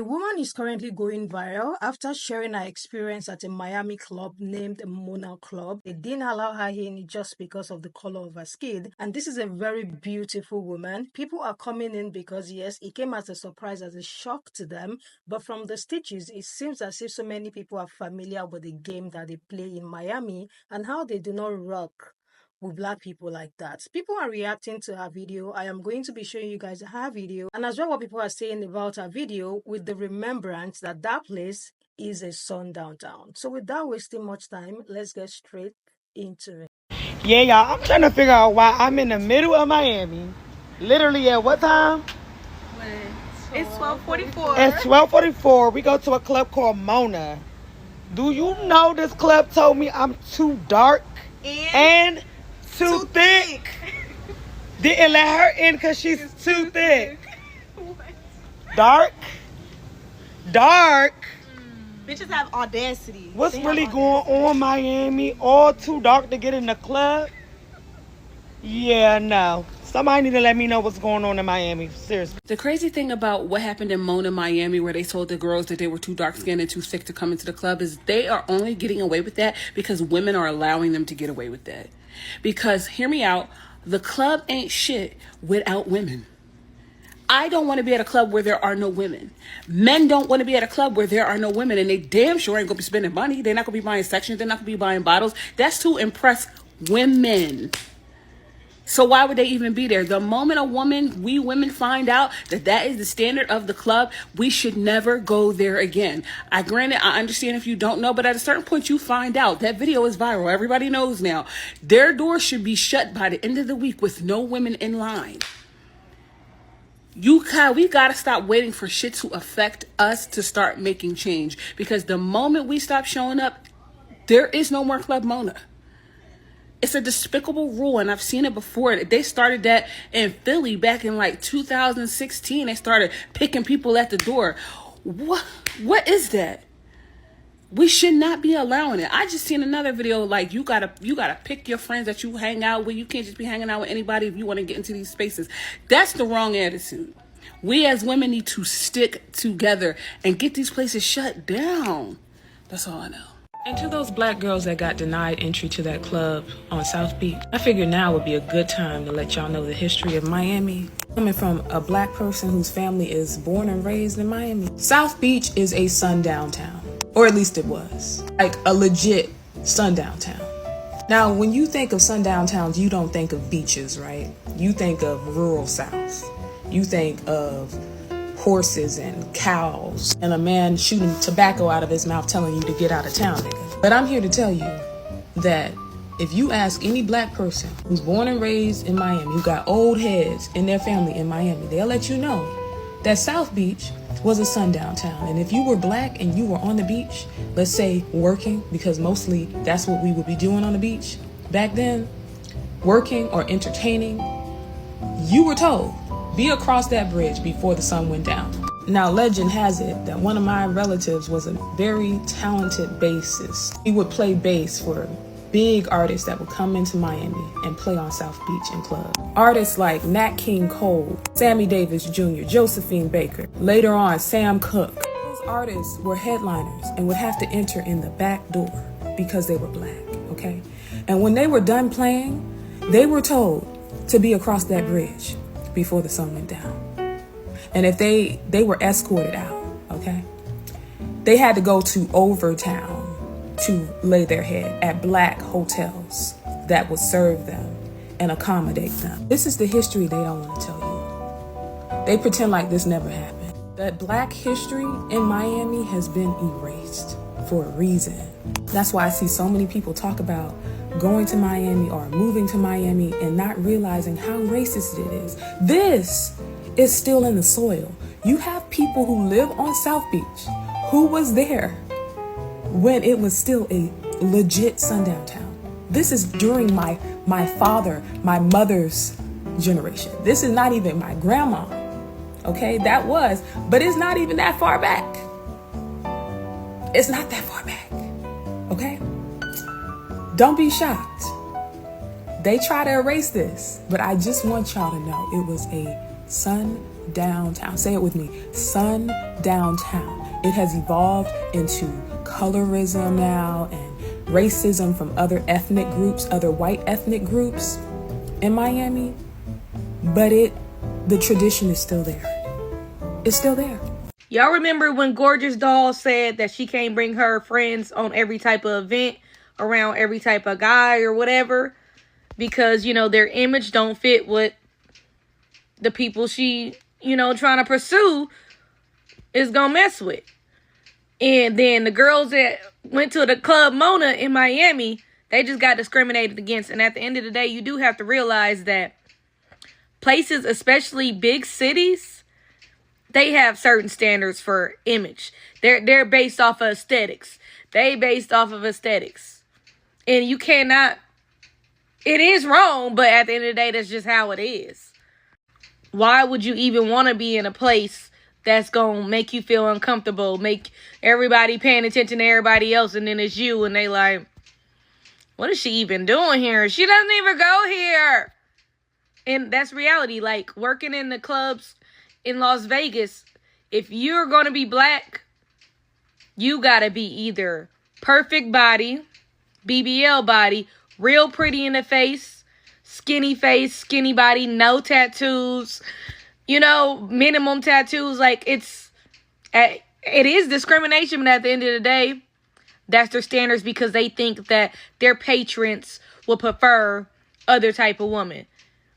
The woman is currently going viral after sharing her experience at a Miami club named Mona Club. They didn't allow her in just because of the color of her skin. And this is a very beautiful woman. People are coming in because, yes, it came as a surprise, as a shock to them. But from the stitches, it seems as if so many people are familiar with the game that they play in Miami and how they do not rock with Black people like that. People are reacting to her video. I am going to be showing you guys her video and as well what people are saying about her video with the remembrance that that place is a sundown town. So without wasting much time, let's get straight into it. Yeah, y'all, I'm trying to figure out why I'm in the middle of Miami. Literally at what time? It's 12:44. It's 12:44. We go to a club called Mona. Do you know this club told me I'm too dark and too thick? Didn't let her in because she's too thick. Dark? Bitches have audacity. What's really going on, Miami? All too dark to get in the club? Yeah, no. Somebody need to let me know what's going on in Miami. Seriously. The crazy thing about what happened in Mona, Miami, where they told the girls that they were too dark-skinned and too thick to come into the club is they are only getting away with that because women are allowing them to get away with that. Because, hear me out, the club ain't shit without women. I don't want to be at a club where there are no women. Men don't want to be at a club where there are no women, and they damn sure ain't going to be spending money. They're not going to be buying sections. They're not going to be buying bottles. That's to impress women. So why would they even be there? The moment we women find out that that is the standard of the club, we should never go there again. I understand if you don't know, but at a certain point you find out. That video is viral. Everybody knows now. Their doors should be shut by the end of the week with no women in line. We gotta stop waiting for shit to affect us to start making change. Because the moment we stop showing up, there is no more Club Mona. It's a despicable rule, and I've seen it before. They started that in Philly back in like 2016. They started picking people at the door. What is that? We should not be allowing it. I just seen another video like you gotta pick your friends that you hang out with. You can't just be hanging out with anybody if you want to get into these spaces. That's the wrong attitude. We as women need to stick together and get these places shut down. That's all I know. And to those Black girls that got denied entry to that club on South Beach, I figured now would be a good time to let y'all know the history of Miami. Coming from a Black person whose family is born and raised in Miami, South Beach is a sundown town, or at least it was, like a legit sundown town. Now, when you think of sundown towns, you don't think of beaches, right? You think of rural South. You think of horses and cows and a man shooting tobacco out of his mouth telling you to get out of town, nigga. But I'm here to tell you that if you ask any Black person who's born and raised in Miami, who got old heads in their family in Miami, they'll let you know that South Beach was a sundown town. And if you were Black and you were on the beach, let's say working, because mostly that's what we would be doing on the beach back then, working or entertaining, you were told, be across that bridge before the sun went down. Now, legend has it that one of my relatives was a very talented bassist. He would play bass for big artists that would come into Miami and play on South Beach and club. Artists like Nat King Cole, Sammy Davis Jr., Josephine Baker, later on Sam Cooke. Those artists were headliners and would have to enter in the back door because they were Black, okay? And when they were done playing, they were told to be across that bridge before the sun went down. And if they were escorted out, okay? They had to go to Overtown to lay their head at Black hotels that would serve them and accommodate them. This is the history they don't want to tell you. They pretend like this never happened. That Black history in Miami has been erased for a reason. That's why I see so many people talk about going to Miami or moving to Miami and not realizing how racist it is. This is still in the soil. You have people who live on South Beach who was there when it was still a legit sundown town. This is during my mother's generation. This is not even my grandma. Okay, that was, but it's not even that far back. It's not that far back. Okay? Don't be shocked. They try to erase this, but I just want y'all to know it was a sundown downtown. Say it with me. Sun downtown. It has evolved into colorism now and racism from other ethnic groups, other white ethnic groups in Miami. But the tradition is still there. It's still there. Y'all remember when Gorgeous Doll said that she can't bring her friends on every type of event around every type of guy or whatever? Because, you know, their image don't fit what the people she, you know, trying to pursue is gonna mess with. And then the girls that went to the Club Mona in Miami, they just got discriminated against. And at the end of the day, you do have to realize that places, especially big cities, they have certain standards for image. They're based off of aesthetics. They based off of aesthetics. And you cannot, it is wrong, but at the end of the day, that's just how it is. Why would you even want to be in a place that's going to make you feel uncomfortable, make everybody paying attention to everybody else, and then it's you, and they like, what is she even doing here? She doesn't even go here. And that's reality. Like, working in the clubs in Las Vegas, if you're going to be black, you got to be either perfect body, BBL body, real pretty in the face, skinny body, no tattoos, you know, minimum tattoos. Like, it is discrimination, but at the end of the day, that's their standards because they think that their patrons will prefer other type of woman.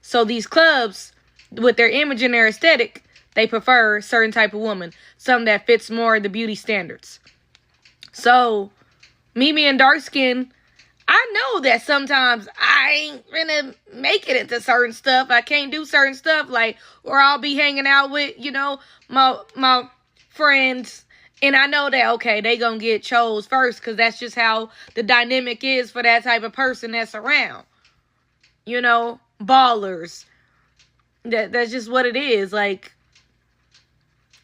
So these clubs, with their image and their aesthetic, they prefer certain type of woman, some that fits more the beauty standards. So, me being dark skinned, I know that sometimes I ain't gonna make it into certain stuff. I can't do certain stuff, like, or I'll be hanging out with, you know, my friends, and I know that, okay, they gonna get chose first, because that's just how the dynamic is for that type of person that's around. You know, ballers. That's just what it is. Like,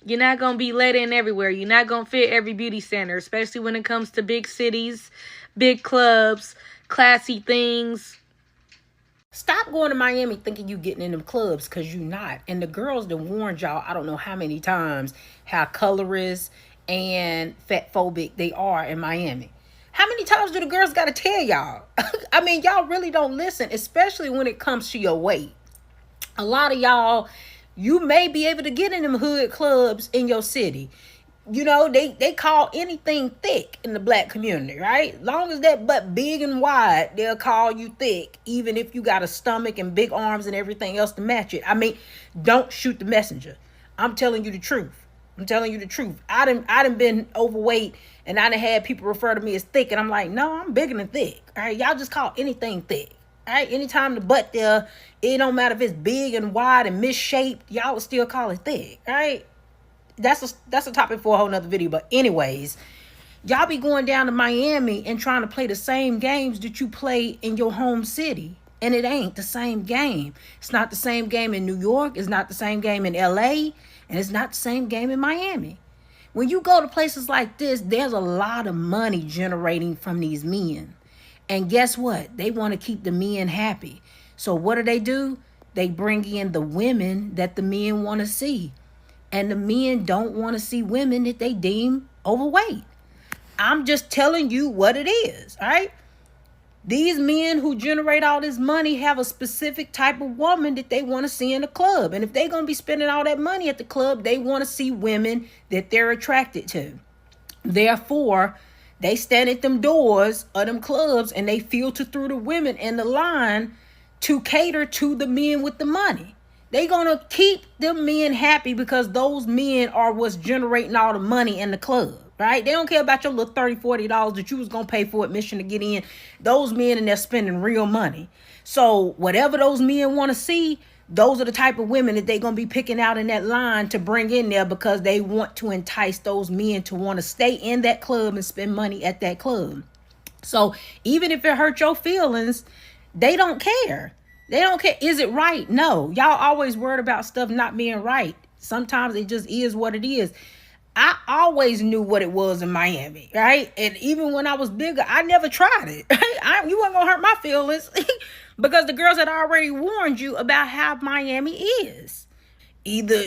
you're not gonna be let in everywhere. You're not gonna fit every beauty center, especially when it comes to big cities, big clubs, classy things. Stop going to Miami thinking you getting in them clubs, because you not. And the girls that warned y'all, I don't know how many times, how colorist and fat phobic they are in Miami. How many times do the girls got to tell y'all? I mean, y'all really don't listen, especially when it comes to your weight. A lot of y'all, you may be able to get in them hood clubs in your city. You know, they call anything thick in the black community, right? Long as that butt big and wide, they'll call you thick, even if you got a stomach and big arms and everything else to match it. I mean, don't shoot the messenger. I'm telling you the truth. I'm telling you the truth. I done been overweight, and I done had people refer to me as thick, and I'm like, no, I'm bigger than thick. All right, y'all just call anything thick. All right, anytime the butt there, it don't matter if it's big and wide and misshaped, y'all will still call it thick. All right. That's a topic for a whole nother video. But anyways, y'all be going down to Miami and trying to play the same games that you play in your home city. And it ain't the same game. It's not the same game in New York. It's not the same game in LA. And it's not the same game in Miami. When you go to places like this, there's a lot of money generating from these men. And guess what? They want to keep the men happy. So what do? They bring in the women that the men want to see. And the men don't want to see women that they deem overweight. I'm just telling you what it is, all right? These men who generate all this money have a specific type of woman that they want to see in the club. And if they're going to be spending all that money at the club, they want to see women that they're attracted to. Therefore, they stand at them doors of them clubs and they filter through the women in the line to cater to the men with the money. They gonna keep them men happy because those men are what's generating all the money in the club, right? They don't care about your little $30, $40 that you was gonna pay for admission to get in. Those men in there spending real money. So whatever those men want to see, those are the type of women that they gonna be picking out in that line to bring in there, because they want to entice those men to want to stay in that club and spend money at that club. So even if it hurt your feelings, they don't care. They don't care. Is it right? No. Y'all always worried about stuff not being right. Sometimes it just is what it is. I always knew what it was in Miami, right? And even when I was bigger, I never tried it. Right? You weren't going to hurt my feelings because the girls had already warned you about how Miami is. Either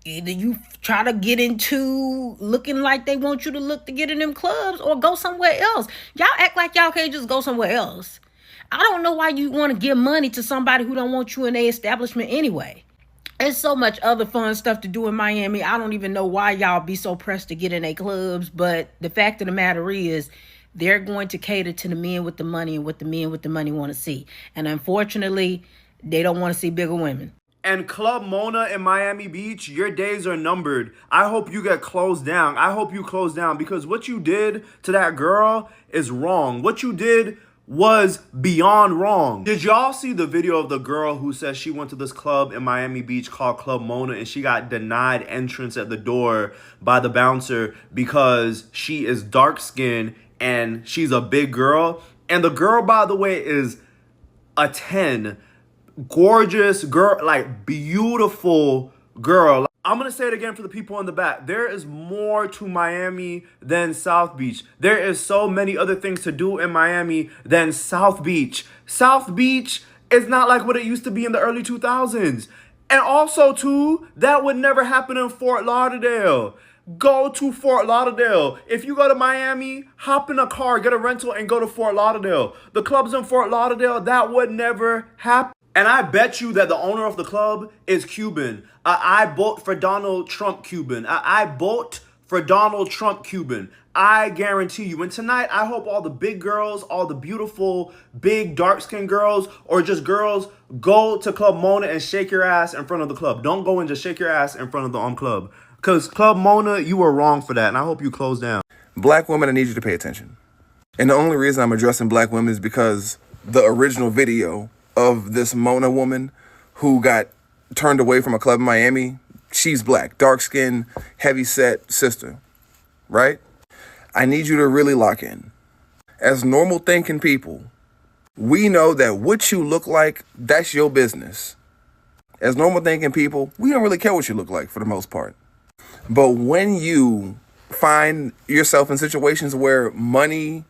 either you try to get into looking like they want you to look to get in them clubs, or go somewhere else. Y'all act like y'all can't just go somewhere else. I don't know why you want to give money to somebody who don't want you in their establishment anyway. There's so much other fun stuff to do in Miami. I don't even know why y'all be so pressed to get in their clubs. But the fact of the matter is, they're going to cater to the men with the money and what the men with the money want to see. And unfortunately, they don't want to see bigger women. And Club Mona in Miami Beach, your days are numbered. I hope you get closed down. I hope you close down, because what you did to that girl is wrong. What you did was beyond wrong. Did y'all see the video of the girl who says she went to this club in Miami Beach called Club Mona, and she got denied entrance at the door by the bouncer because she is dark skinned and she's a big girl? And the girl, by the way, is a 10. Gorgeous girl, like beautiful girl. I'm gonna say it again for the people in the back. There is more to Miami than South Beach. There is so many other things to do in Miami than South Beach. South Beach is not like what it used to be in the early 2000s. And also, too, that would never happen in Fort Lauderdale. Go to Fort Lauderdale. If you go to Miami, hop in a car, get a rental, and go to Fort Lauderdale. The clubs in Fort Lauderdale, that would never happen. And I bet you that the owner of the club is Cuban. I bought for Donald Trump Cuban. I bought for Donald Trump Cuban. I guarantee you. And tonight, I hope all the big girls, all the beautiful, big, dark-skinned girls, or just girls, go to Club Mona and shake your ass in front of the club. Don't go and just shake your ass in front of the club. Because Club Mona, you were wrong for that. And I hope you close down. Black women, I need you to pay attention. And the only reason I'm addressing black women is because the original video of this Mona woman who got turned away from a club in Miami, she's black, dark-skinned, heavy-set sister, right? I need you to really lock in. As normal thinking people, we know that what you look like, that's your business. As normal thinking people, we don't really care what you look like for the most part. But when you find yourself in situations where money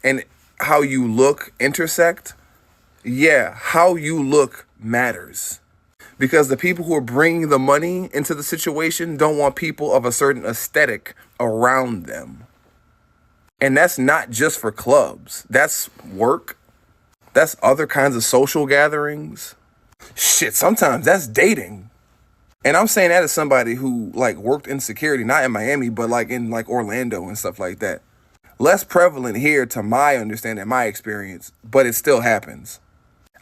and how you look intersect, yeah, how you look matters. Because the people who are bringing the money into the situation don't want people of a certain aesthetic around them. And that's not just for clubs. That's work. That's other kinds of social gatherings. Shit, sometimes that's dating. And I'm saying that as somebody who like worked in security, not in Miami, but like in like Orlando and stuff like that. Less prevalent here to my understanding, my experience, but it still happens.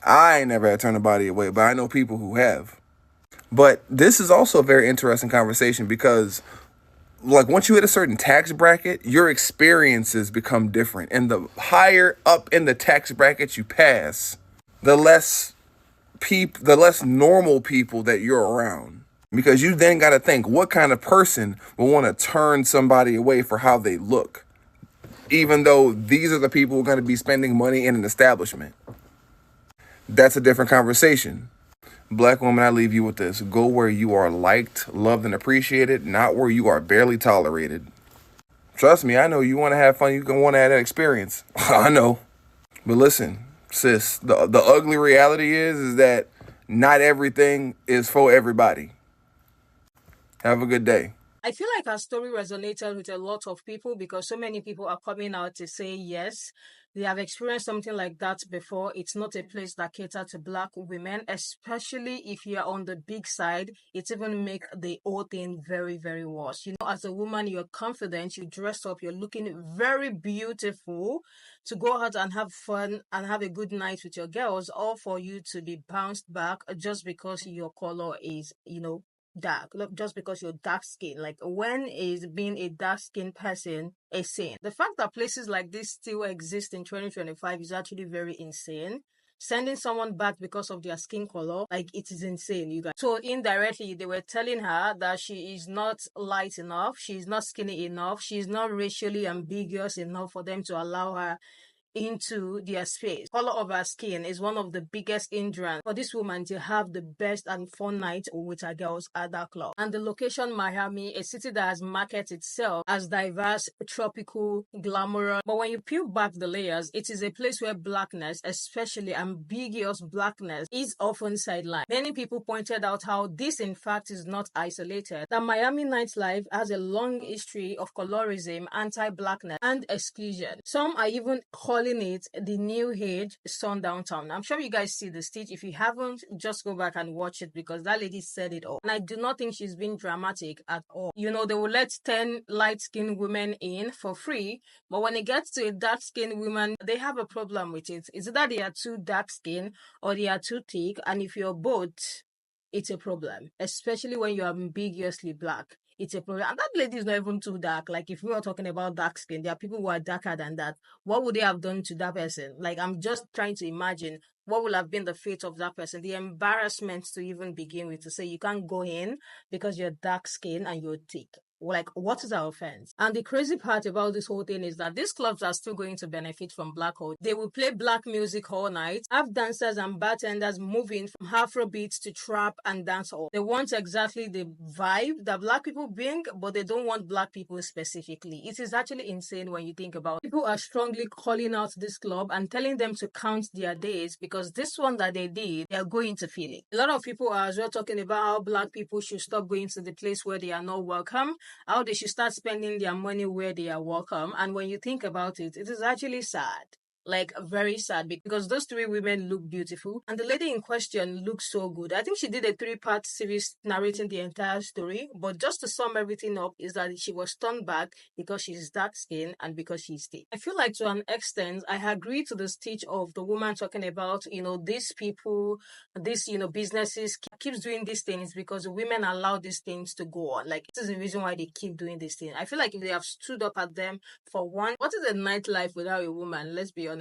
I ain't never had to turn a body away, but I know people who have. But this is also a very interesting conversation because, like, once you hit a certain tax bracket, your experiences become different. And the higher up in the tax bracket you pass, the less normal people that you're around. Because you then got to think, what kind of person will want to turn somebody away for how they look? Even though these are the people who are going to be spending money in an establishment. That's a different conversation. Black woman, I leave you with this. Go where you are liked, loved, and appreciated, not where you are barely tolerated. Trust me, I know you want to have fun. You can want to have that experience. I know. But listen, sis, the ugly reality is that not everything is for everybody. Have a good day. I feel like our story resonated with a lot of people because so many people are coming out to say yes, they have experienced something like that before. It's not a place that caters to Black women, especially if you're on the big side. It even make the whole thing very, very worse. You know, as a woman, you're confident, you dress up, you're looking very beautiful to go out and have fun and have a good night with your girls, all for you to be bounced back just because your color is, dark. Look, just because you're dark skinned. Like, when is being a dark skinned person a sin? The fact that places like this still exist in 2025 is actually very insane. Sending someone back because of their skin color, like, it is insane, you guys. So indirectly, they were telling her that she is not light enough, she's not skinny enough, she's not racially ambiguous enough for them to allow her into their space. Color of her skin is one of the biggest hindrance for this woman to have the best and fun night with her girls at that club. And the location, Miami, a city that has marketed itself as diverse, tropical, glamorous. But when you peel back the layers, it is a place where blackness, especially ambiguous blackness, is often sidelined. Many people pointed out how this in fact is not isolated, that Miami nightlife has a long history of colorism, anti-blackness, and exclusion. Some are even calling it the new age sundown town. I'm sure you guys see the stage. If you haven't, just go back and watch it because that lady said it all. And I do not think she's being dramatic at all. You know, they will let 10 light-skinned women in for free, but when it gets to a dark-skinned woman, they have a problem with it. It's either they are too dark-skinned or they are too thick, and if you're both, it's a problem, especially when you're ambiguously black. It's a problem. And that lady is not even too dark. Like, if we were talking about dark skin, there are people who are darker than that. What would they have done to that person? Like, I'm just trying to imagine what will have been the fate of that person, the embarrassment to even begin with, to say you can't go in because you're dark skinned and you're thick. Like, what is our offense? And the crazy part about this whole thing is that these clubs are still going to benefit from black culture. They will play black music all night, have dancers and bartenders moving from Afrobeats to trap and dancehall. They want exactly the vibe that black people bring, but they don't want black people specifically. It is actually insane when you think about it. People are strongly calling out this club and telling them to count their days because this one that they did, they are going to feel it. A lot of people are as well talking about how black people should stop going to the place where they are not welcome, how they should start spending their money where they are welcome. And when you think about it, it is actually sad. Like, very sad, because those three women look beautiful and the lady in question looks so good. I think she did a 3-part series narrating the entire story, but just to sum everything up is that she was turned back because she's dark skinned and because she's thick. I feel like to an extent I agree to the stage of the woman talking about, these people, these, businesses keeps doing these things because women allow these things to go on. Like, this is the reason why they keep doing these things. I feel like if they have stood up at them, for one, what is a nightlife without a woman? Let's be honest.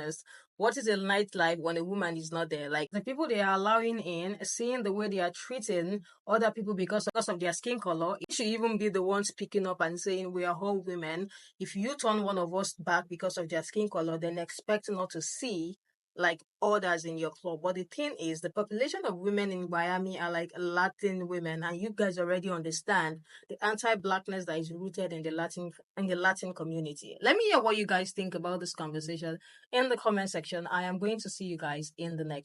What is a nightlife when a woman is not there? Like, the people they are allowing in, seeing the way they are treating other people because of their skin color, it should even be the ones picking up and saying, we are all women. If you turn one of us back because of their skin color, then expect not to see like others in your club. But the thing is, the population of women in Miami are like Latin women, and you guys already understand the anti-blackness that is rooted in the Latin community. Let me hear what you guys think about this conversation in the comment section. I am going to see you guys in the next